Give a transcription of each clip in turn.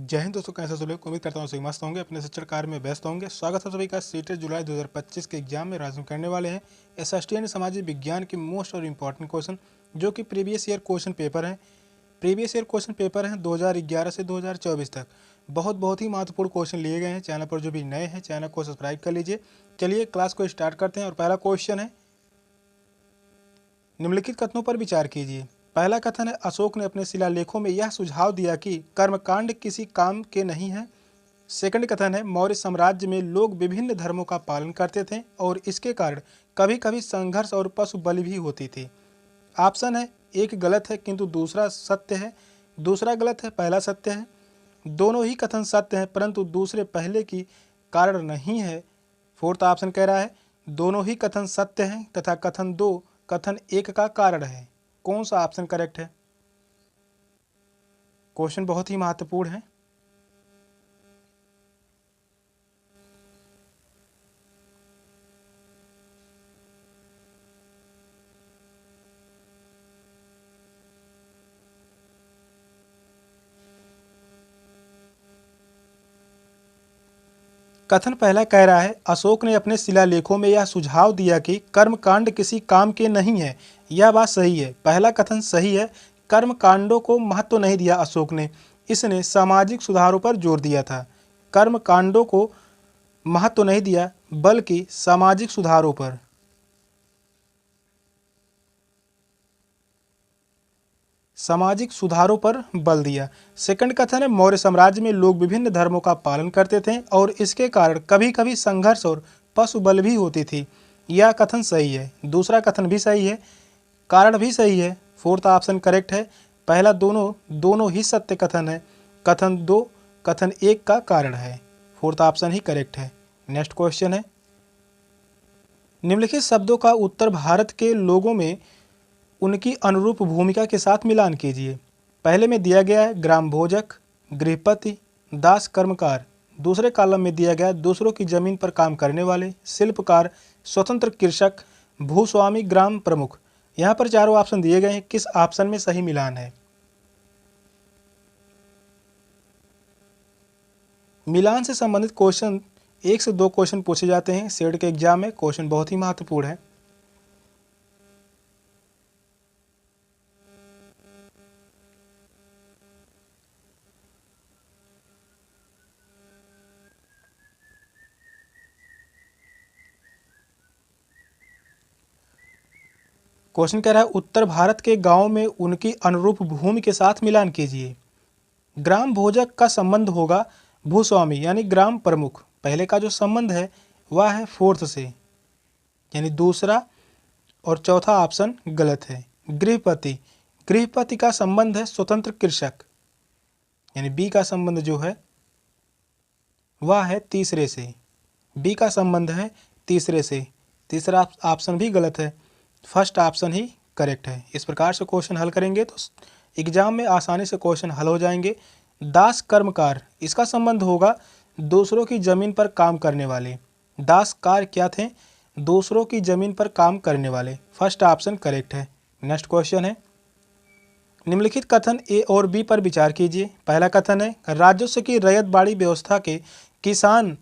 जय हिंद दोस्तों, कैसे सभी लोग? उम्मीद करता हूँ सभी मस्त होंगे, अपने शिक्षण कार्य में व्यस्त होंगे। स्वागत है सभी का सीटेट जुलाई 2025 के एग्जाम में। राजन करने वाले हैं एसएसटी यानी सामाजिक विज्ञान के मोस्ट और इम्पॉर्टेंट क्वेश्चन, जो कि प्रीवियस ईयर क्वेश्चन पेपर हैं। प्रीवियस ईयर क्वेश्चन पेपर हैं 2011 से 2024 तक। बहुत ही महत्वपूर्ण क्वेश्चन लिए गए हैं। चैनल पर जो भी नए हैं, चैनल को सब्सक्राइब कर लीजिए। चलिए क्लास को स्टार्ट करते हैं। और पहला क्वेश्चन है, निम्नलिखित कथनों पर विचार कीजिए। पहला कथन है, अशोक ने अपने शिलालेखों में यह सुझाव दिया कि कर्मकांड किसी काम के नहीं है। सेकंड कथन है, मौर्य साम्राज्य में लोग विभिन्न धर्मों का पालन करते थे और इसके कारण कभी कभी संघर्ष और पशु बलि भी होती थी। ऑप्शन है, एक गलत है किंतु दूसरा सत्य है। दूसरा गलत है, पहला सत्य है। दोनों ही कथन सत्य हैं परंतु दूसरे पहले की कारण नहीं है। फोर्थ ऑप्शन कह रहा है, दोनों ही कथन सत्य हैं तथा कथन दो कथन एक का कारण है। कौन सा ऑप्शन करेक्ट है? क्वेश्चन बहुत ही महत्वपूर्ण है। कथन पहला कह रहा है, अशोक ने अपने शिलालेखों में यह सुझाव दिया कि कर्मकांड किसी काम के नहीं है। यह बात सही है। पहला कथन सही है। कर्मकांडों को महत्व नहीं दिया अशोक ने, इसने सामाजिक सुधारों पर जोर दिया था। कर्मकांडों को महत्व नहीं दिया बल्कि सामाजिक सुधारों पर। सामाजिक सुधारों पर बल दिया। सेकंड कथन है, मौर्य साम्राज्य में लोग विभिन्न धर्मों का पालन करते थे और इसके कारण कभी कभी संघर्ष और पशु बल भी होती थी। यह कथन सही है। दूसरा कथन भी सही है, कारण भी सही है। फोर्थ ऑप्शन करेक्ट है। पहला दोनों ही सत्य कथन है। कथन दो कथन एक का कारण है। फोर्थ ऑप्शन ही करेक्ट है। नेक्स्ट क्वेश्चन है, निम्नलिखित शब्दों का उत्तर भारत के लोगों में उनकी अनुरूप भूमिका के साथ मिलान कीजिए। पहले में दिया गया है ग्राम भोजक, गृहपति, दास कर्मकार। दूसरे कॉलम में दिया गया दूसरों की जमीन पर काम करने वाले, शिल्पकार, स्वतंत्र कृषक, भूस्वामी, ग्राम प्रमुख। यहाँ पर चारों ऑप्शन दिए गए हैं, किस ऑप्शन में सही मिलान है? मिलान से संबंधित क्वेश्चन 1 से 2 क्वेश्चन पूछे जाते हैं सेट के एग्जाम में। क्वेश्चन बहुत ही महत्वपूर्ण है। क्वेश्चन कह रहा है, उत्तर भारत के गांव में उनकी अनुरूप भूमि के साथ मिलान कीजिए। ग्राम भोजक का संबंध होगा भूस्वामी यानी ग्राम प्रमुख। पहले का जो संबंध है वह है फोर्थ से, यानी दूसरा और चौथा ऑप्शन गलत है। गृहपति का संबंध है स्वतंत्र कृषक, यानी बी का संबंध जो है वह है तीसरे से। बी का संबंध है तीसरे से। तीसरा ऑप्शन भी गलत है। फर्स्ट ऑप्शन ही करेक्ट है। इस प्रकार से क्वेश्चन हल करेंगे तो एग्जाम में आसानी से क्वेश्चन हल हो जाएंगे। दास कर्मकार, इसका संबंध होगा दूसरों की जमीन पर काम करने वाले। दासकार क्या थे? दूसरों की जमीन पर काम करने वाले। फर्स्ट ऑप्शन करेक्ट है। नेक्स्ट क्वेश्चन है, निम्नलिखित कथन ए और बी पर विचार कीजिए। पहला कथन है, राजस्व की रैयतबाड़ी व्यवस्था के किसान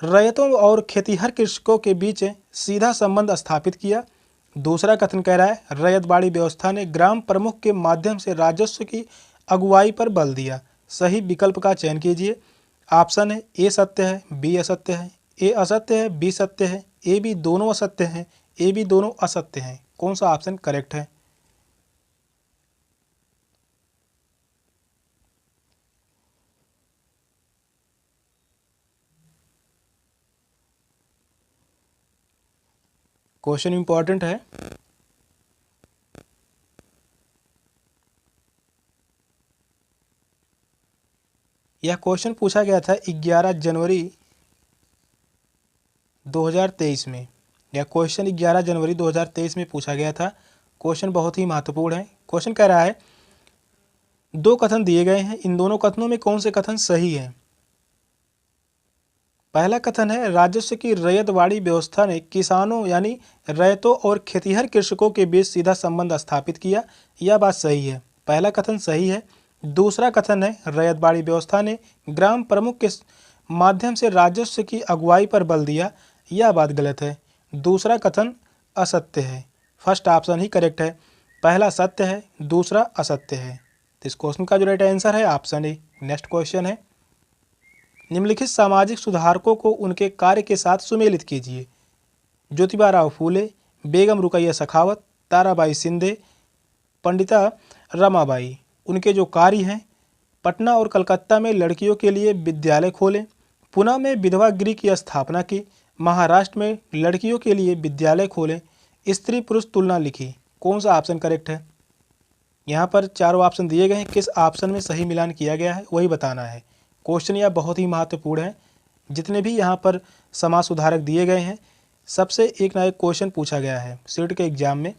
रैयतों और खेतिहर कृषकों के बीच सीधा संबंध स्थापित किया। दूसरा कथन कह रहा है, रैयतबाड़ी व्यवस्था ने ग्राम प्रमुख के माध्यम से राजस्व की अगुवाई पर बल दिया। सही विकल्प का चयन कीजिए। ऑप्शन है, ए सत्य है, बी असत्य है, ए असत्य है, बी सत्य है, ए बी दोनों असत्य हैं, ए बी दोनों असत्य हैं। कौन सा ऑप्शन करेक्ट है? क्वेश्चन इंपॉर्टेंट है। यह क्वेश्चन पूछा गया था 11 जनवरी 2023 में। यह क्वेश्चन 11 जनवरी 2023 में पूछा गया था। क्वेश्चन बहुत ही महत्वपूर्ण है। क्वेश्चन कह रहा है, दो कथन दिए गए हैं, इन दोनों कथनों में कौन से कथन सही है? पहला कथन है, राजस्व की रैयतवाड़ी व्यवस्था ने किसानों यानी रैयतों और खेतिहर कृषकों के बीच सीधा संबंध स्थापित किया। यह बात सही है। पहला कथन सही है। दूसरा कथन है रैयतबाड़ी व्यवस्था ने ग्राम प्रमुख के माध्यम से राजस्व की अगुवाई पर बल दिया। यह बात गलत है। दूसरा कथन असत्य है। फर्स्ट ऑप्शन ही करेक्ट है। पहला सत्य है, दूसरा असत्य है। तो इस क्वेश्चन का जो राइट आंसर है ऑप्शन ए। नेक्स्ट क्वेश्चन है, निम्नलिखित सामाजिक सुधारकों को उनके कार्य के साथ सुमेलित कीजिए। ज्योतिबा राव फूले, बेगम रुकैया सखावत, ताराबाई शिंदे, पंडिता रमाबाई। उनके जो कार्य हैं, पटना और कलकत्ता में लड़कियों के लिए विद्यालय खोले, पुणे में विधवा गृह की स्थापना की, महाराष्ट्र में लड़कियों के लिए विद्यालय खोले, स्त्री पुरुष तुलना लिखी। कौन सा ऑप्शन करेक्ट है? यहाँ पर चारों ऑप्शन दिए गए हैं, किस ऑप्शन में सही मिलान किया गया है वही बताना है। क्वेश्चन यह बहुत ही महत्वपूर्ण है। जितने भी यहाँ पर समाज सुधारक दिए गए हैं, सबसे एक ना एक क्वेश्चन पूछा गया है सीट के एग्जाम में।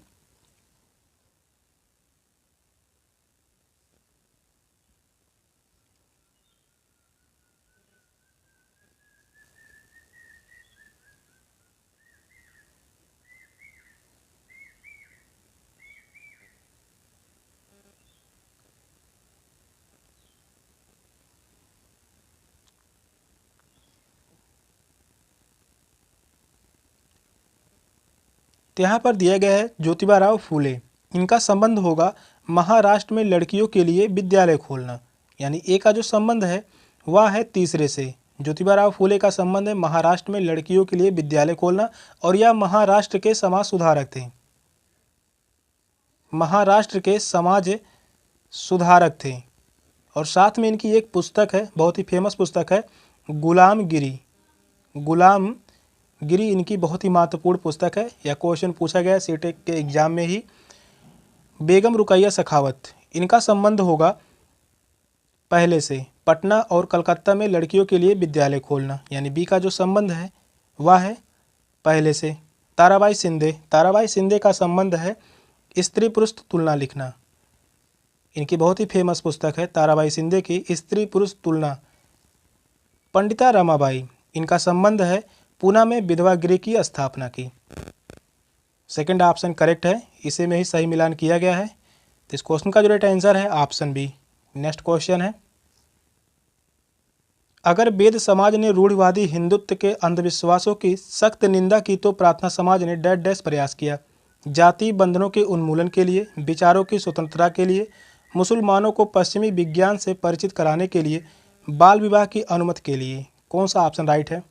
तो यहाँ पर दिया गया है ज्योतिबा राव फूले, इनका संबंध होगा महाराष्ट्र में लड़कियों के लिए विद्यालय खोलना। यानी ए का जो संबंध है वह है तीसरे से। ज्योतिबा राव फूले का संबंध है महाराष्ट्र में लड़कियों के लिए विद्यालय खोलना, और यह महाराष्ट्र के समाज सुधारक थे। महाराष्ट्र के समाज सुधारक थे। और साथ में इनकी एक पुस्तक है, बहुत ही फेमस पुस्तक है, गुलामगिरी। गुलामगिरी इनकी बहुत ही महत्वपूर्ण पुस्तक है। यह क्वेश्चन पूछा गया सीटेट के एग्जाम में ही। बेगम रुकैया सखावत, इनका संबंध होगा पहले से, पटना और कलकत्ता में लड़कियों के लिए विद्यालय खोलना। यानी बी का जो संबंध है वह है पहले से। ताराबाई शिंदे का संबंध है स्त्री पुरुष तुलना लिखना। इनकी बहुत ही फेमस पुस्तक है ताराबाई शिंदे की स्त्री पुरुष तुलना। पंडिता रमाबाई, इनका संबंध है पुणे में विधवा गृह की स्थापना की। सेकंड ऑप्शन करेक्ट है, इसे में ही सही मिलान किया गया है। तो इस क्वेश्चन का जो राइट आंसर है ऑप्शन बी। नेक्स्ट क्वेश्चन है, अगर वेद समाज ने रूढ़िवादी हिंदुत्व के अंधविश्वासों की सख्त निंदा की तो प्रार्थना समाज ने डैश डैश प्रयास किया। जाति बंधनों के उन्मूलन के लिए, विचारों की स्वतंत्रता के लिए, मुसलमानों को पश्चिमी विज्ञान से परिचित कराने के लिए, बाल विवाह की अनुमति के लिए। कौन सा ऑप्शन राइट है?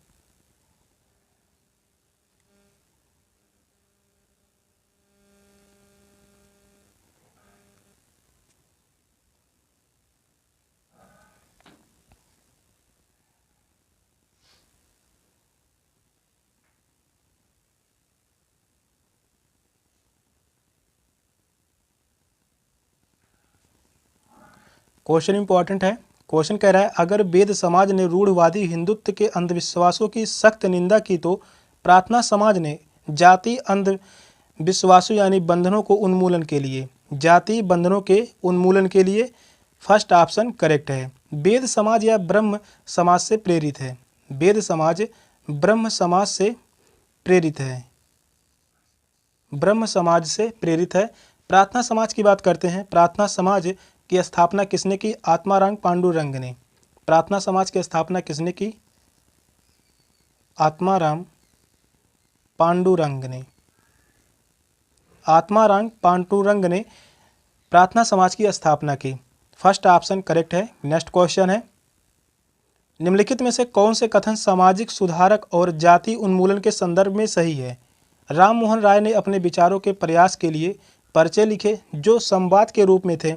क्वेश्चन इंपॉर्टेंट है। क्वेश्चन कह रहा है, अगर वेद समाज ने रूढ़िवादी हिंदुत्व के अंधविश्वासों की सख्त निंदा की तो प्रार्थना समाज ने जाति अंधविश्वासों यानी बंधनों को उन्मूलन के लिए, जाति बंधनों के उन्मूलन के लिए। फर्स्ट ऑप्शन करेक्ट है। वेद समाज या ब्रह्म समाज से प्रेरित है। वेद समाज ब्रह्म समाज से प्रेरित है। ब्रह्म समाज से प्रेरित है। प्रार्थना समाज की बात करते हैं। प्रार्थना समाज की स्थापना किसने की? आत्माराम पांडुरंग ने। प्रार्थना समाज की स्थापना किसने की? आत्माराम पांडुरंग ने। आत्माराम पांडुरंग ने प्रार्थना समाज की स्थापना की। फर्स्ट ऑप्शन करेक्ट है। नेक्स्ट क्वेश्चन है, निम्नलिखित में से कौन से कथन सामाजिक सुधारक और जाति उन्मूलन के संदर्भ में सही है? राम मोहन राय ने अपने विचारों के प्रयास के लिए पर्चे लिखे जो संवाद के रूप में थे।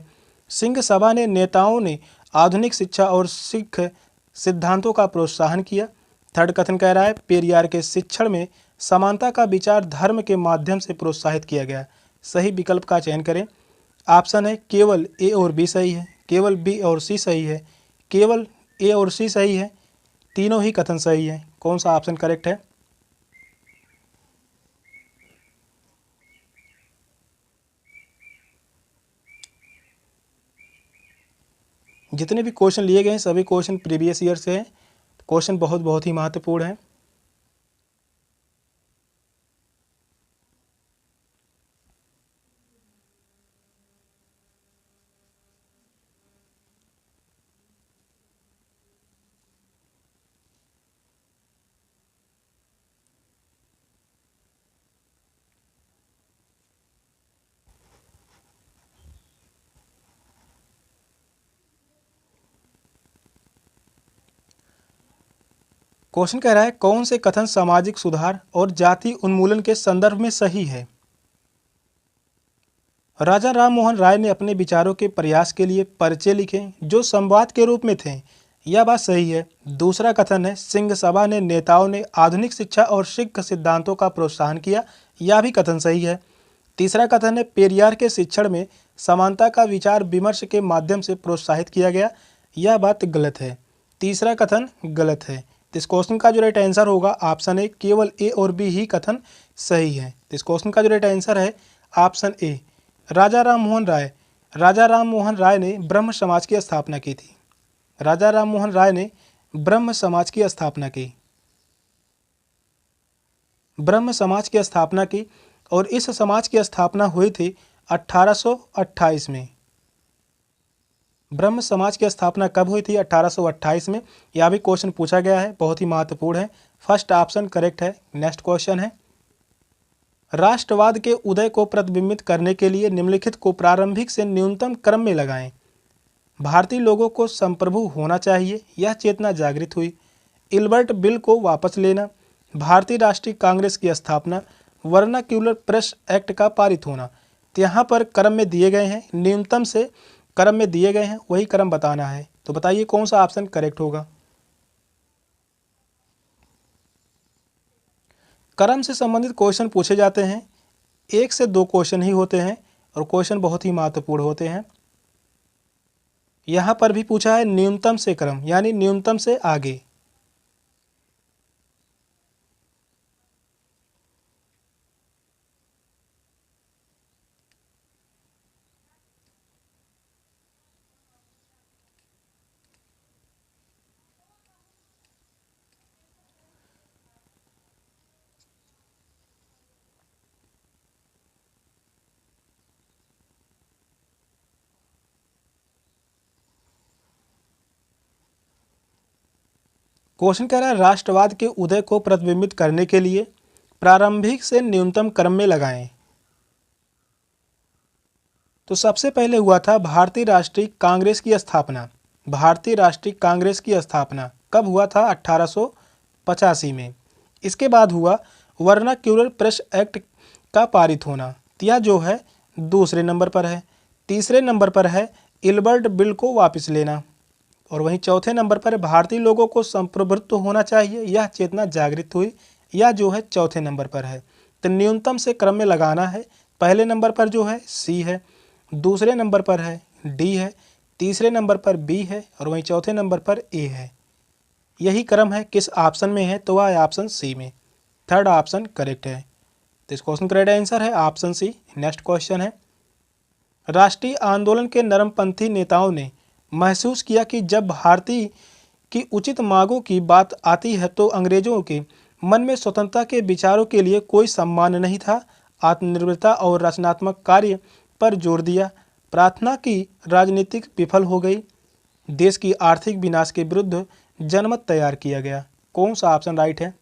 सिंह सभा ने नेताओं ने आधुनिक शिक्षा और सिख सिद्धांतों का प्रोत्साहन किया। थर्ड कथन कह रहा है, पेरियार के शिक्षण में समानता का विचार धर्म के माध्यम से प्रोत्साहित किया गया। सही विकल्प का चयन करें। ऑप्शन है केवल ए और बी सही है, केवल बी और सी सही है, केवल ए और सी सही है, तीनों ही कथन सही है। कौन सा ऑप्शन करेक्ट है? जितने भी क्वेश्चन लिए गए हैं सभी क्वेश्चन प्रीवियस ईयर से हैं। क्वेश्चन बहुत ही महत्वपूर्ण है। क्वेश्चन कह रहा है कौन से कथन सामाजिक सुधार और जाति उन्मूलन के संदर्भ में सही है। राजा राम मोहन राय ने अपने विचारों के प्रयास के लिए परिचय लिखे जो संवाद के रूप में थे, यह बात सही है। दूसरा कथन है सिंह सभा ने नेताओं ने आधुनिक शिक्षा और सिख सिद्धांतों का प्रोत्साहन किया, यह भी कथन सही है। तीसरा कथन है पेरियार के शिक्षण में समानता का विचार विमर्श के माध्यम से प्रोत्साहित किया गया, यह बात गलत है। तीसरा कथन गलत है। तो इस क्वेश्चन का जो राइट आंसर होगा ऑप्शन ए, केवल ए और बी ही कथन सही है। तो इस क्वेश्चन का जो राइट आंसर है ऑप्शन ए, राजा राम मोहन राय। राजा राम मोहन राय ने ब्रह्म समाज की स्थापना की थी। राजा राम मोहन राय ने ब्रह्म समाज की स्थापना की। ब्रह्म समाज की स्थापना की और इस समाज की स्थापना हुई थी 1828 में। ब्रह्म समाज की स्थापना कब हुई थी? 1828 में। यह भी क्वेश्चन पूछा गया है, बहुत ही महत्वपूर्ण है। फर्स्ट ऑप्शन करेक्ट है। नेक्स्ट क्वेश्चन है राष्ट्रवाद के उदय को प्रतिबिंबित करने के लिए निम्नलिखित को प्रारंभिक से न्यूनतम क्रम में लगाएं। भारतीय लोगों को संप्रभु होना चाहिए, यह चेतना जागृत हुई। इल्बर्ट बिल को वापस लेना, भारतीय राष्ट्रीय कांग्रेस की स्थापना, वर्नाक्यूलर प्रेस एक्ट का पारित होना। तो यहाँ पर क्रम में दिए गए हैं, न्यूनतम से क्रम में दिए गए हैं, वही क्रम बताना है। तो बताइए कौन सा ऑप्शन करेक्ट होगा। क्रम से संबंधित क्वेश्चन पूछे जाते हैं, 1 से 2 क्वेश्चन ही होते हैं और क्वेश्चन बहुत ही महत्वपूर्ण होते हैं। यहाँ पर भी पूछा है न्यूनतम से क्रम, यानी न्यूनतम से आगे। क्वेश्चन कह रहा है राष्ट्रवाद के उदय को प्रतिबिंबित करने के लिए प्रारंभिक से न्यूनतम क्रम में लगाएं। तो सबसे पहले हुआ था भारतीय राष्ट्रीय कांग्रेस की स्थापना। भारतीय राष्ट्रीय कांग्रेस की स्थापना कब हुआ था? 1885 में। इसके बाद हुआ वर्नाक्यूलर प्रेस एक्ट का पारित होना, यह जो है दूसरे नंबर पर है। तीसरे नंबर पर है इल्बर्ट बिल को वापस लेना और वहीं चौथे नंबर पर भारतीय लोगों को संप्रभुत्व होना चाहिए, यह चेतना जागृत हुई, यह जो है चौथे नंबर पर है। तो न्यूनतम से क्रम में लगाना है। पहले नंबर पर जो है सी है, दूसरे नंबर पर है डी है, तीसरे नंबर पर बी है और वहीं चौथे नंबर पर ए है। यही क्रम है। किस ऑप्शन में है? तो वह है ऑप्शन सी में। थर्ड ऑप्शन करेक्ट है। तो इस क्वेश्चन का राइट आंसर है ऑप्शन सी। नेक्स्ट क्वेश्चन है राष्ट्रीय आंदोलन के नरमपंथी नेताओं ने महसूस किया कि जब भारतीय की उचित मांगों की बात आती है तो अंग्रेजों के मन में स्वतंत्रता के विचारों के लिए कोई सम्मान नहीं था। आत्मनिर्भरता और रचनात्मक कार्य पर जोर दिया। प्रार्थना की राजनीतिक विफल हो गई। देश की आर्थिक विनाश के विरुद्ध जनमत तैयार किया गया। कौन सा ऑप्शन राइट है?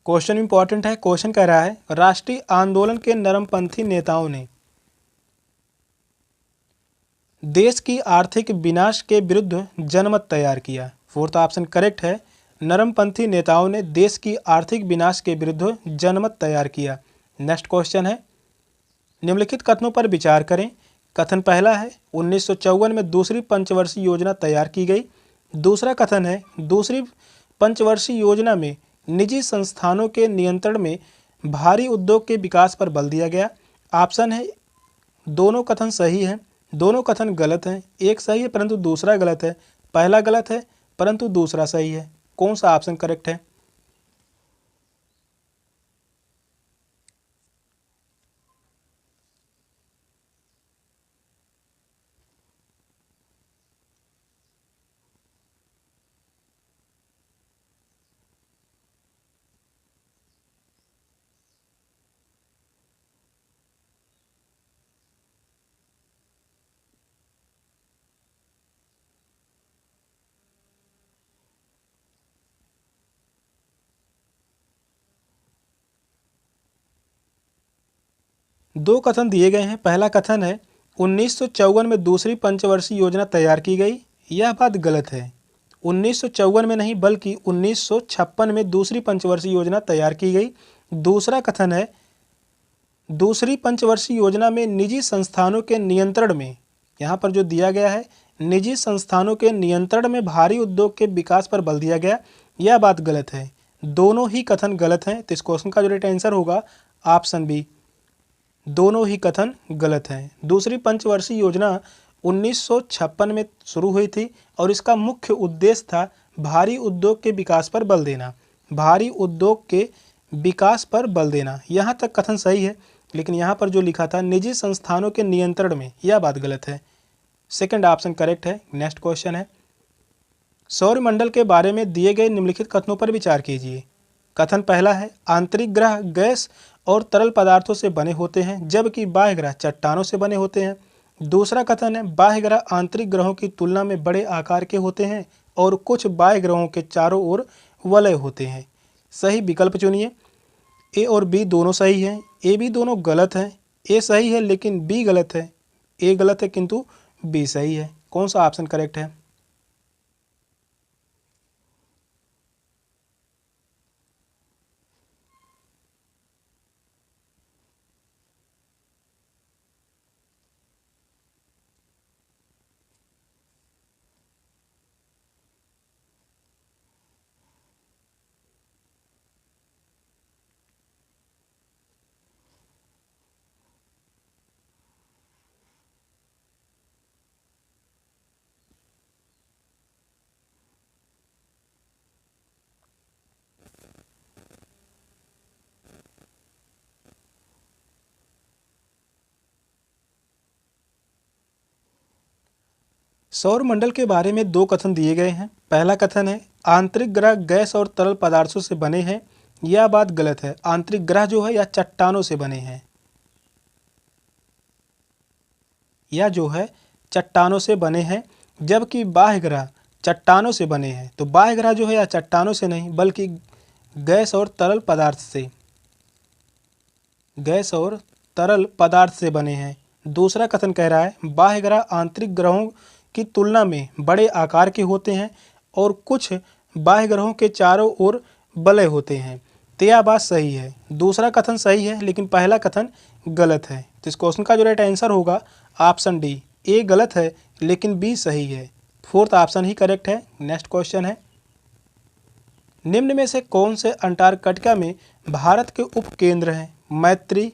क्वेश्चन इंपॉर्टेंट है। क्वेश्चन कह रहा है राष्ट्रीय आंदोलन के नरमपंथी नेताओं ने देश की आर्थिक विनाश के विरुद्ध जनमत तैयार किया। फोर्थ ऑप्शन करेक्ट है। नरमपंथी नेताओं ने देश की आर्थिक विनाश के विरुद्ध जनमत तैयार किया। नेक्स्ट क्वेश्चन है निम्नलिखित कथनों पर विचार करें। कथन पहला है 1954 में दूसरी पंचवर्षीय योजना तैयार की गई। दूसरा कथन है दूसरी पंचवर्षीय योजना में निजी संस्थानों के नियंत्रण में भारी उद्योग के विकास पर बल दिया गया। ऑप्शन है दोनों कथन सही हैं, दोनों कथन गलत हैं। एक सही है परंतु दूसरा गलत है। पहला गलत है परंतु दूसरा सही है। कौन सा ऑप्शन करेक्ट है? दो कथन दिए गए हैं। पहला कथन है 1954 में दूसरी पंचवर्षीय योजना तैयार की गई। यह बात गलत है। 1954 में नहीं बल्कि 1956 में दूसरी पंचवर्षीय योजना तैयार की गई। दूसरा कथन है दूसरी पंचवर्षीय योजना में निजी संस्थानों के नियंत्रण में, यहाँ पर जो दिया गया है निजी संस्थानों के नियंत्रण में भारी उद्योग के विकास पर बल दिया गया। यह बात गलत है। दोनों ही कथन गलत हैं। तो इस क्वेश्चन का जो राइट आंसर होगा ऑप्शन बी, दोनों ही कथन गलत हैं। दूसरी पंचवर्षीय योजना 1956 में शुरू हुई थी और इसका मुख्य उद्देश्य था भारी उद्योग के विकास पर बल देना। भारी उद्योग के विकास पर बल देना, यहाँ तक कथन सही है, लेकिन यहाँ पर जो लिखा था निजी संस्थानों के नियंत्रण में, यह बात गलत है। सेकंड ऑप्शन करेक्ट है। नेक्स्ट क्वेश्चन है सौरमंडल के बारे में दिए गए निम्नलिखित कथनों पर विचार कीजिए। कथन पहला है आंतरिक ग्रह गैस और तरल पदार्थों से बने होते हैं जबकि बाह्य ग्रह चट्टानों से बने होते हैं। दूसरा कथन है बाह्य ग्रह आंतरिक ग्रहों की तुलना में बड़े आकार के होते हैं और कुछ बाह्य ग्रहों के चारों ओर वलय होते हैं। सही विकल्प चुनिए। ए और बी दोनों सही हैं। ए बी दोनों गलत हैं। ए सही है लेकिन बी गलत है। ए गलत है किंतु बी सही है। कौन सा ऑप्शन करेक्ट है? सौरमंडल के बारे में दो कथन दिए गए हैं। पहला कथन है आंतरिक ग्रह गैस और तरल पदार्थों से बने हैं। यह बात गलत है। आंतरिक ग्रह जो है या चट्टानों से बने हैं, या जो है चट्टानों से बने हैं, जबकि बाह्य ग्रह चट्टानों से बने हैं। तो बाह्य ग्रह जो है या चट्टानों से नहीं बल्कि गैस और तरल पदार्थ से, गैस और तरल पदार्थ से बने हैं। दूसरा कथन कह रहा है बाह्य ग्रह आंतरिक ग्रहों की तुलना में बड़े आकार के होते हैं और कुछ बाह्य ग्रहों के चारों ओर वलय होते हैं। तो यह बात सही है। दूसरा कथन सही है लेकिन पहला कथन गलत है। तो इस क्वेश्चन का जो राइट आंसर होगा ऑप्शन डी, ए गलत है लेकिन बी सही है। फोर्थ ऑप्शन ही करेक्ट है। नेक्स्ट क्वेश्चन है निम्न में से कौन से अंटार्कटिका में भारत के उपकेंद्र हैं? मैत्री,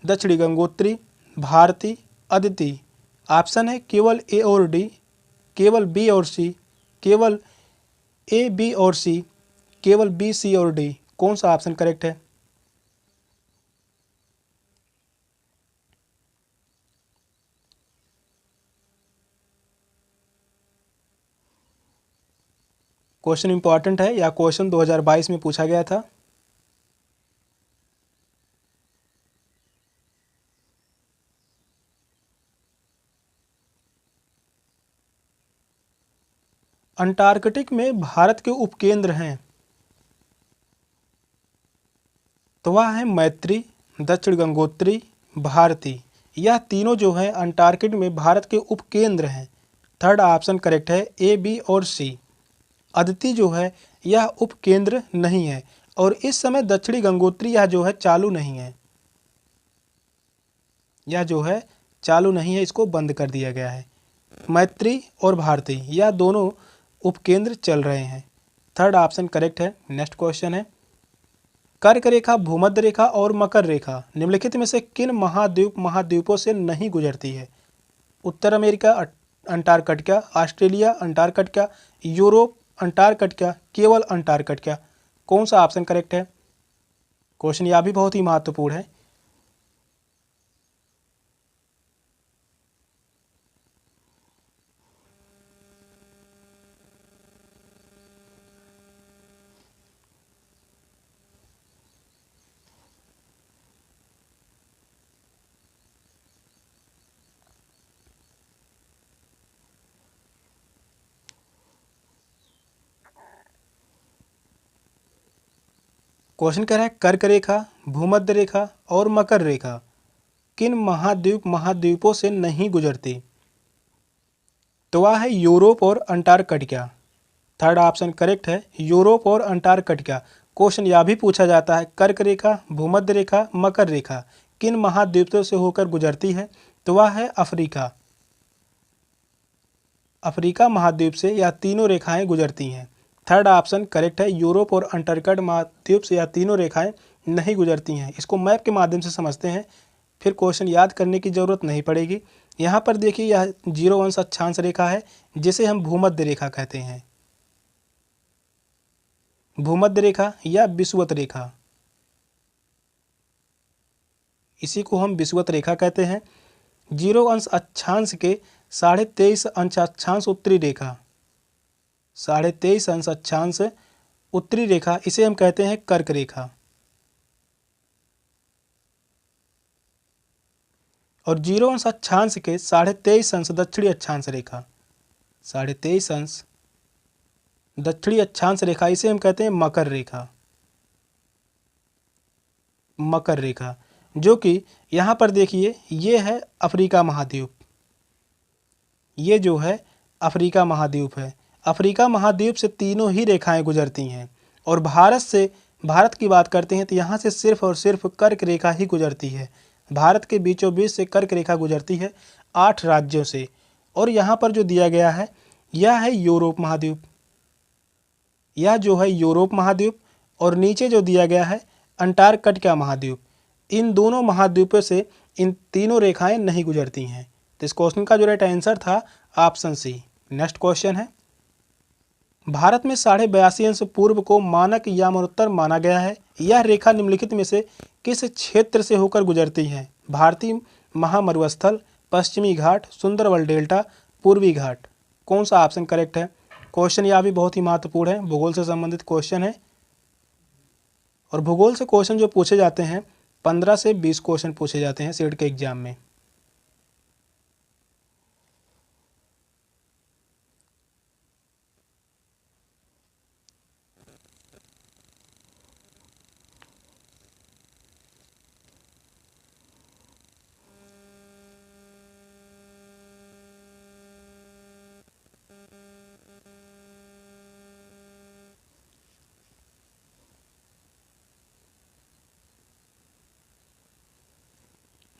दक्षिणी गंगोत्री, भारती, अदिति। ऑप्शन है केवल ए और डी, केवल बी और सी, केवल ए बी और सी, केवल बी सी और डी। कौन सा ऑप्शन करेक्ट है? क्वेश्चन इंपॉर्टेंट है या क्वेश्चन 2022 में पूछा गया था। अंटार्कटिक में भारत के उपकेंद्र हैं तो वह है मैत्री, दक्षिण गंगोत्री, भारती। यह तीनों जो है अंटार्कटिक में भारत के उपकेंद्र हैं। थर्ड ऑप्शन करेक्ट है, ए बी और सी। अदिति जो है यह उपकेंद्र नहीं है और इस समय दक्षिणी गंगोत्री यह जो है चालू नहीं है, यह जो है चालू नहीं है, इसको बंद कर दिया गया है। मैत्री और भारती यह दोनों उपकेंद्र चल रहे हैं। थर्ड ऑप्शन करेक्ट है। नेक्स्ट क्वेश्चन है कर्क रेखा, भूमध्य रेखा और मकर रेखा निम्नलिखित में से किन महाद्वीपों से नहीं गुजरती है? उत्तर America Antarctica, Australia Antarctica, Europe Antarctica, केवल अंटार्कटिका। कौन सा ऑप्शन करेक्ट है? क्वेश्चन यह भी बहुत ही महत्वपूर्ण है। क्वेश्चन कह रहा है कर्क रेखा, भूमध्य रेखा और मकर रेखा किन महाद्वीपों से नहीं गुजरती? तो वह है यूरोप और अंटार्कटिका। थर्ड ऑप्शन करेक्ट है, यूरोप और अंटार्कटिका। क्वेश्चन यह भी पूछा जाता है कर्क रेखा, भूमध्य रेखा, मकर रेखा किन महाद्वीपों से होकर गुजरती है? तो वह है अफ्रीका। अफ्रीका महाद्वीप से यह तीनों रेखाएं गुजरती हैं। थर्ड ऑप्शन करेक्ट है, यूरोप और अंटार्कटिका महाद्वीप से यह तीनों रेखाएं नहीं गुजरती हैं। इसको मैप के माध्यम से समझते हैं, फिर क्वेश्चन याद करने की जरूरत नहीं पड़ेगी। यहाँ पर देखिए यह 0 अंश अक्षांश रेखा है जिसे हम भूमध्य रेखा कहते हैं। भूमध्य रेखा या विषुवत रेखा, इसी को हम विषुवत रेखा कहते हैं। 0 अंश अक्षांश के 23.5 अंश अक्षांश उत्तरी रेखा, 23.5 अंश अक्षांश उत्तरी रेखा, इसे हम कहते हैं कर्क रेखा। और 0 अंश अक्षांश के 23.5 अंश दक्षिणी अक्षांश रेखा, 23.5 अंश दक्षिणी अक्षांश रेखा, इसे हम कहते हैं मकर रेखा। मकर रेखा जो कि यहाँ पर देखिए ये है अफ्रीका महाद्वीप, ये जो है अफ्रीका महाद्वीप है। अफ्रीका महाद्वीप से तीनों ही रेखाएं गुजरती हैं। और भारत की बात करते हैं तो यहाँ से सिर्फ और सिर्फ कर्क रेखा ही गुजरती है। भारत के बीचों बीच से कर्क रेखा गुजरती है 8 राज्यों से। और यहाँ पर जो दिया गया है यह है यूरोप महाद्वीप, यह जो है यूरोप महाद्वीप। और नीचे जो दिया गया है अंटार्कटिका महाद्वीप। इन दोनों महाद्वीपों से इन तीनों रेखाएं नहीं गुजरती हैं। तो इस क्वेश्चन का जो राइट आंसर था ऑप्शन सी। नेक्स्ट क्वेश्चन है, भारत में 82.5 अंश पूर्व को मानक यामानोत्तर माना गया है। यह रेखा निम्नलिखित में से किस क्षेत्र से होकर गुजरती है? भारतीय महामरुस्थल, पश्चिमी घाट, सुंदरबन डेल्टा, पूर्वी घाट। कौन सा ऑप्शन करेक्ट है? क्वेश्चन यह भी बहुत ही महत्वपूर्ण है, भूगोल से संबंधित क्वेश्चन है। और भूगोल से क्वेश्चन जो पूछे जाते हैं 15 से 20 क्वेश्चन पूछे जाते हैं सीट के एग्जाम में।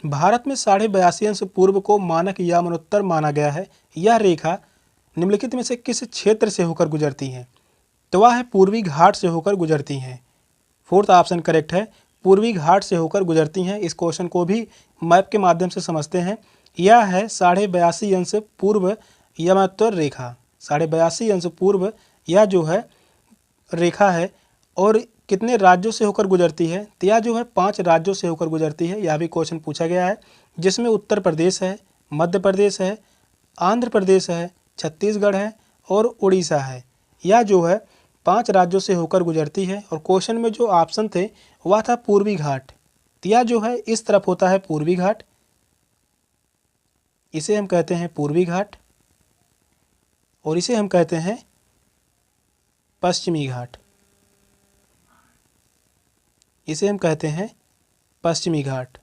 भारत में 82.5 अंश पूर्व को मानक यामानोत्तर माना गया है। यह रेखा निम्नलिखित में से किस क्षेत्र से होकर गुजरती है? तो वह है पूर्वी घाट से होकर गुजरती हैं। फोर्थ ऑप्शन करेक्ट है, पूर्वी घाट से होकर गुजरती हैं। इस क्वेश्चन को भी मैप के माध्यम से समझते हैं। यह है 82.5 अंश पूर्व यामानोत्तर रेखा, 82.5 अंश पूर्व यह जो है रेखा है। और कितने राज्यों से होकर गुजरती है? तो यह जो है 5 राज्यों से होकर गुजरती है। यह भी क्वेश्चन पूछा गया है, जिसमें उत्तर प्रदेश है, मध्य प्रदेश है, आंध्र प्रदेश है, छत्तीसगढ़ है और उड़ीसा है। यह जो है 5 राज्यों से होकर गुजरती है। और क्वेश्चन में जो ऑप्शन थे वह था पूर्वी घाट। तो यह जो है इस तरफ होता है पूर्वी घाट, इसे हम कहते हैं पूर्वी घाट। और इसे हम कहते हैं पश्चिमी घाट, इसे हम कहते हैं पश्चिमी घाट।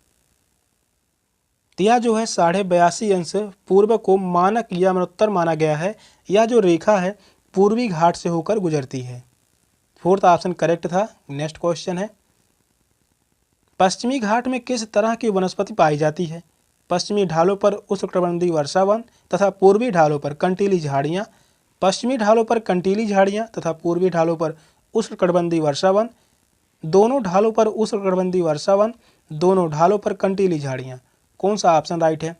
तो यह जो है 82.5 अंश पूर्व को मानक यामानोत्तर माना गया है। यह जो रेखा है पूर्वी घाट से होकर गुजरती है। फोर्थ ऑप्शन करेक्ट था। नेक्स्ट क्वेश्चन है, पश्चिमी घाट में किस तरह की वनस्पति पाई जाती है? पश्चिमी ढालों पर उष्णकटिबंधीय वर्षावन तथा पूर्वी ढालों पर कंटीली झाड़ियाँ। पश्चिमी ढालों पर कंटीली झाड़ियाँ तथा पूर्वी ढालों पर उष्णकटिबंधीय वर्षावन, दोनों ढालों पर उष्णकटिबंधीय वर्षावन, दोनों ढालों पर कंटीली झाड़ियाँ। कौन सा ऑप्शन राइट है?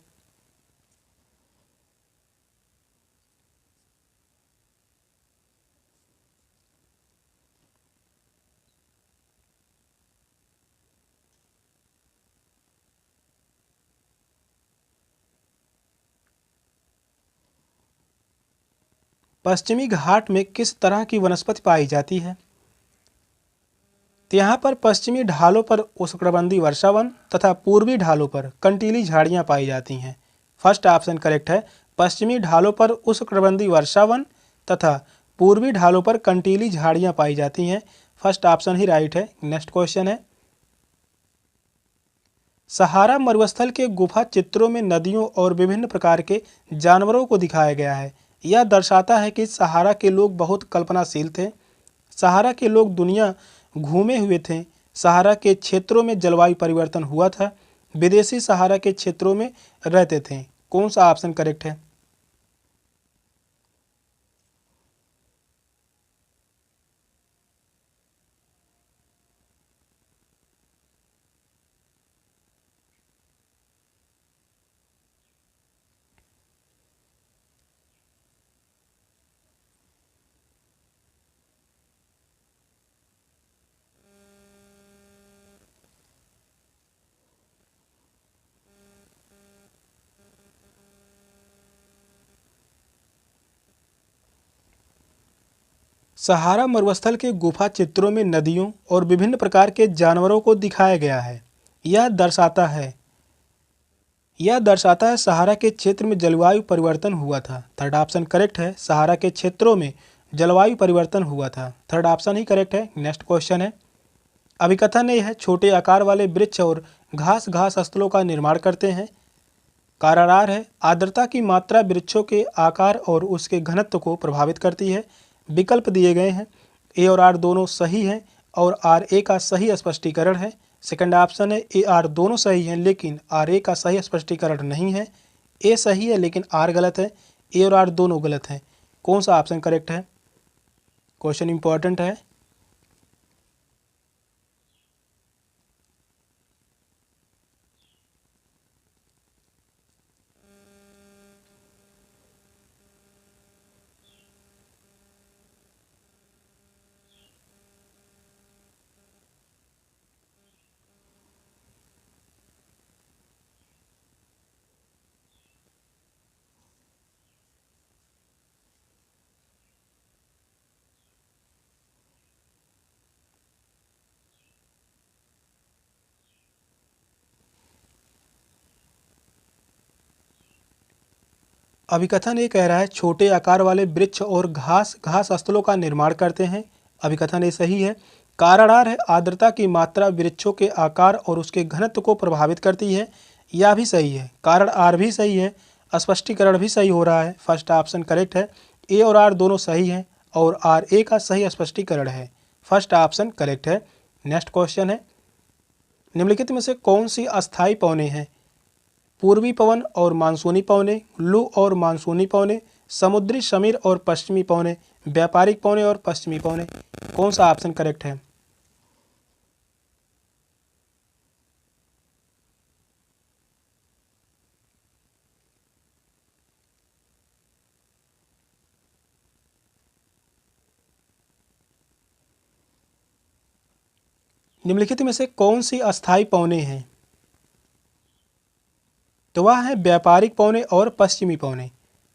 पश्चिमी घाट में किस तरह की वनस्पति पाई जाती है? तो यहाँ पर पश्चिमी ढालों पर उष्णकटिबंधीय वर्षावन तथा पूर्वी ढालों पर कंटीली झाड़ियाँ पाई जाती हैं। फर्स्ट ऑप्शन करेक्ट है, पश्चिमी ढालों पर उष्णकटिबंधीय वर्षावन तथा पूर्वी ढालों पर कंटीली झाड़ियाँ पाई जाती हैं। फर्स्ट ऑप्शन ही राइट है। नेक्स्ट क्वेश्चन है, सहारा मरुस्थल के गुफा चित्रों में नदियों और विभिन्न प्रकार के जानवरों को दिखाया गया है। यह दर्शाता है कि सहारा के लोग बहुत कल्पनाशील थे। सहारा के लोग दुनिया घूमे हुए थे। सहारा के क्षेत्रों में जलवायु परिवर्तन हुआ था। विदेशी सहारा के क्षेत्रों में रहते थे। कौन सा ऑप्शन करेक्ट है? सहारा मरुस्थल के गुफा चित्रों में नदियों और विभिन्न प्रकार के जानवरों को दिखाया गया है। यह दर्शाता है सहारा के क्षेत्र में जलवायु परिवर्तन हुआ था। थर्ड ऑप्शन करेक्ट है। सहारा के क्षेत्रों में जलवायु परिवर्तन हुआ था। थर्ड ऑप्शन ही करेक्ट है। नेक्स्ट क्वेश्चन है, अभिकथन ये है, छोटे आकार वाले वृक्ष और घास स्थलों का निर्माण करते हैं। कारण आर है, आर्द्रता की मात्रा वृक्षों के आकार और उसके घनत्व को प्रभावित करती है। विकल्प दिए गए हैं, ए और आर दोनों सही हैं और आर ए का सही स्पष्टीकरण है। सेकंड ऑप्शन है, ए आर दोनों सही हैं लेकिन आर ए का सही स्पष्टीकरण नहीं है। ए सही है लेकिन आर गलत है। ए और आर दोनों गलत हैं। कौन सा ऑप्शन करेक्ट है? क्वेश्चन इंपॉर्टेंट है। अभिकथन ये कह रहा है, छोटे आकार वाले वृक्ष और घास स्थलों का निर्माण करते हैं। अभिकथन ये सही है। कारण आर है, आर्द्रता की मात्रा वृक्षों के आकार और उसके घनत्व को प्रभावित करती है। यह भी सही है। कारण आर भी सही है। स्पष्टीकरण भी सही हो रहा है। फर्स्ट ऑप्शन करेक्ट है। ए और आर दोनों सही हैं और आर ए का सही स्पष्टीकरण है। फर्स्ट ऑप्शन करेक्ट है। नेक्स्ट क्वेश्चन है, निम्नलिखित में से कौन सी अस्थायी पौने हैं? पूर्वी पवन और मानसूनी पवने, लू और मानसूनी पवने, समुद्री समीर और पश्चिमी पवने, व्यापारिक पवने और पश्चिमी पवने। कौन सा ऑप्शन करेक्ट है? निम्नलिखित में से कौन सी अस्थायी पवने हैं? तो वह है व्यापारिक पौने और पश्चिमी पौने।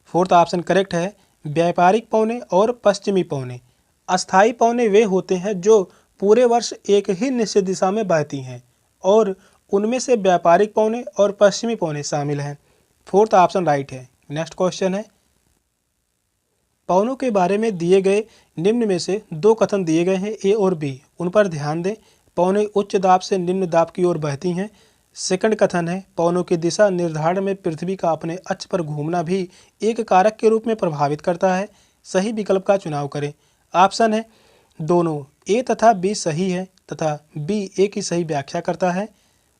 फोर्थ ऑप्शन करेक्ट है। व्यापारिक पौने और पश्चिमी पौने। अस्थायी पौने वे होते हैं जो पूरे वर्ष एक ही निश्चित दिशा में बहती हैं और उनमें से व्यापारिक पौने और पश्चिमी पौने शामिल हैं। फोर्थ ऑप्शन राइट है। नेक्स्ट क्वेश्चन है, पौनों के बारे में दिए गए निम्न में से दो कथन दिए गए हैं, ए और बी, उन पर ध्यान दें। पौने उच्च दाब से निम्न दाब की ओर बहती हैं। सेकंड कथन है, पौनों की दिशा निर्धारण में पृथ्वी का अपने अक्ष पर घूमना भी एक कारक के रूप में प्रभावित करता है। सही विकल्प का चुनाव करें। ऑप्शन है, दोनों ए तथा बी सही है तथा बी ए की सही व्याख्या करता है।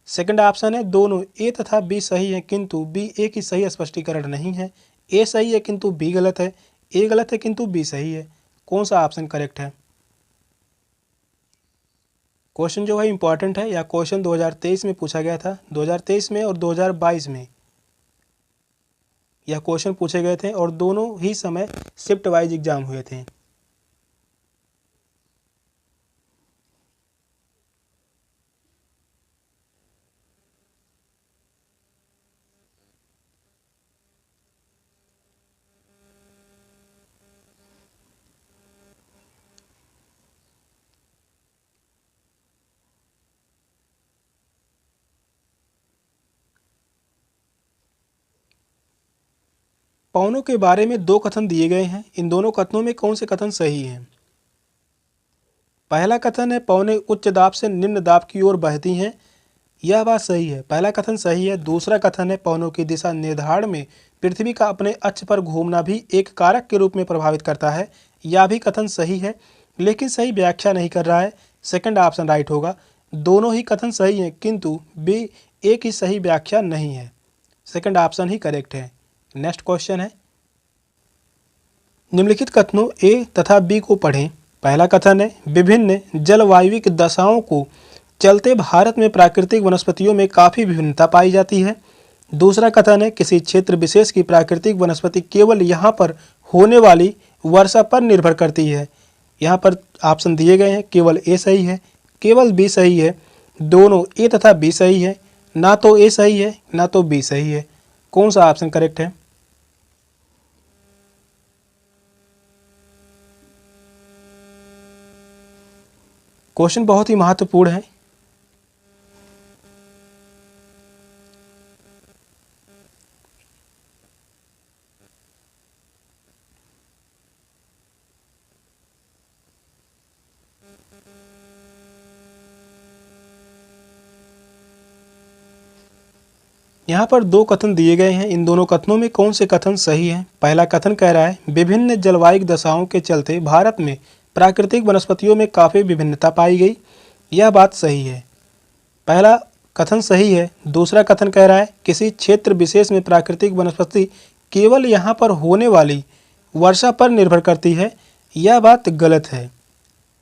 सेकंड ऑप्शन है, दोनों ए तथा बी सही है किंतु बी ए की सही स्पष्टीकरण नहीं है। ए सही है किंतु बी गलत है। ए गलत है किंतु बी सही है। कौन सा ऑप्शन करेक्ट है? क्वेश्चन जो है इंपॉर्टेंट है। यह क्वेश्चन 2023 में पूछा गया था। 2023 में और 2022 में यह क्वेश्चन पूछे गए थे और दोनों ही समय शिफ्ट वाइज एग्जाम हुए थे। पौनों के बारे में दो कथन दिए गए हैं। इन दोनों कथनों में कौन से कथन सही हैं? पहला कथन है, पौने उच्च दाब से निम्न दाब की ओर बहती हैं। यह बात सही है, पहला कथन सही है। दूसरा कथन है पवनों की दिशा निर्धारण में पृथ्वी का अपने अक्ष पर घूमना भी एक कारक के रूप में प्रभावित करता है। यह भी कथन सही है, लेकिन सही व्याख्या नहीं कर रहा है। सेकंड ऑप्शन राइट होगा। दोनों ही कथन सही हैं, किंतु बी एक ही सही व्याख्या नहीं है। सेकंड ऑप्शन ही करेक्ट है। नेक्स्ट क्वेश्चन है, निम्नलिखित कथनों ए तथा बी को पढ़ें। पहला कथन है विभिन्न जलवायविक दशाओं को चलते भारत में प्राकृतिक वनस्पतियों में काफ़ी विभिन्नता पाई जाती है। दूसरा कथन है किसी क्षेत्र विशेष की प्राकृतिक वनस्पति केवल यहाँ पर होने वाली वर्षा पर निर्भर करती है। यहाँ पर ऑप्शन दिए गए हैं, केवल ए सही है, केवल बी सही है। दोनों ए तथा बी सही है, ना तो ए सही है ना तो बी सही है। कौन सा ऑप्शन करेक्ट है? क्वेश्चन बहुत ही महत्वपूर्ण है। यहाँ पर दो कथन दिए गए हैं, इन दोनों कथनों में कौन से कथन सही हैं? पहला कथन कह रहा है विभिन्न जलवायु दशाओं के चलते भारत में प्राकृतिक वनस्पतियों में काफ़ी विभिन्नता पाई गई। यह बात सही है, पहला कथन सही है। दूसरा कथन कह रहा है किसी क्षेत्र विशेष में प्राकृतिक वनस्पति केवल यहाँ पर होने वाली वर्षा पर निर्भर करती है। यह बात गलत है।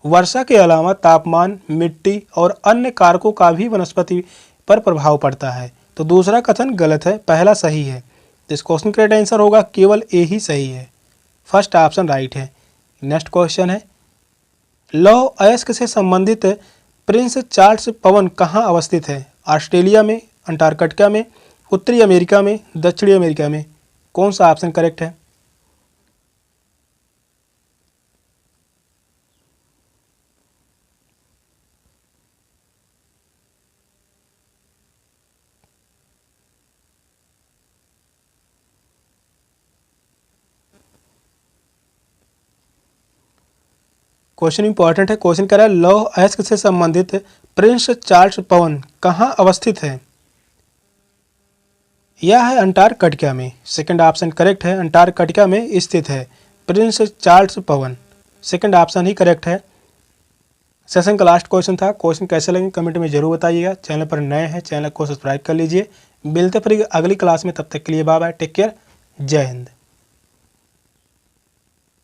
वर्षा के अलावा तापमान, मिट्टी और अन्य कारकों का भी वनस्पति पर प्रभाव पड़ता है। तो दूसरा कथन गलत है, पहला सही है। तो इस क्वेश्चन का राइट आंसर होगा केवल ए ही सही है, फर्स्ट ऑप्शन राइट है। नेक्स्ट क्वेश्चन है लौह अयस्क से संबंधित प्रिंस चार्ल्स पवन कहाँ अवस्थित है? ऑस्ट्रेलिया में, अंटार्कटिका में, उत्तरी अमेरिका में, दक्षिणी अमेरिका में। कौन सा ऑप्शन करेक्ट है? क्वेश्चन इंपॉर्टेंट है। क्वेश्चन कह रहा है लौह अयस्क से संबंधित प्रिंस चार्ल्स पवन कहाँ अवस्थित है? यह है अंटार्कटिका में। सेकंड ऑप्शन करेक्ट है, अंटार्कटिका में स्थित है प्रिंस चार्ल्स पवन। सेकंड ऑप्शन ही करेक्ट है। सेशन का लास्ट क्वेश्चन था। क्वेश्चन कैसे लगे कमेंट में जरूर बताइएगा। चैनल पर नए हैं, चैनल को सब्सक्राइब कर लीजिए। मिलते फिर अगली क्लास में, तब तक के लिए बाय बाय, टेक केयर, जय हिंद।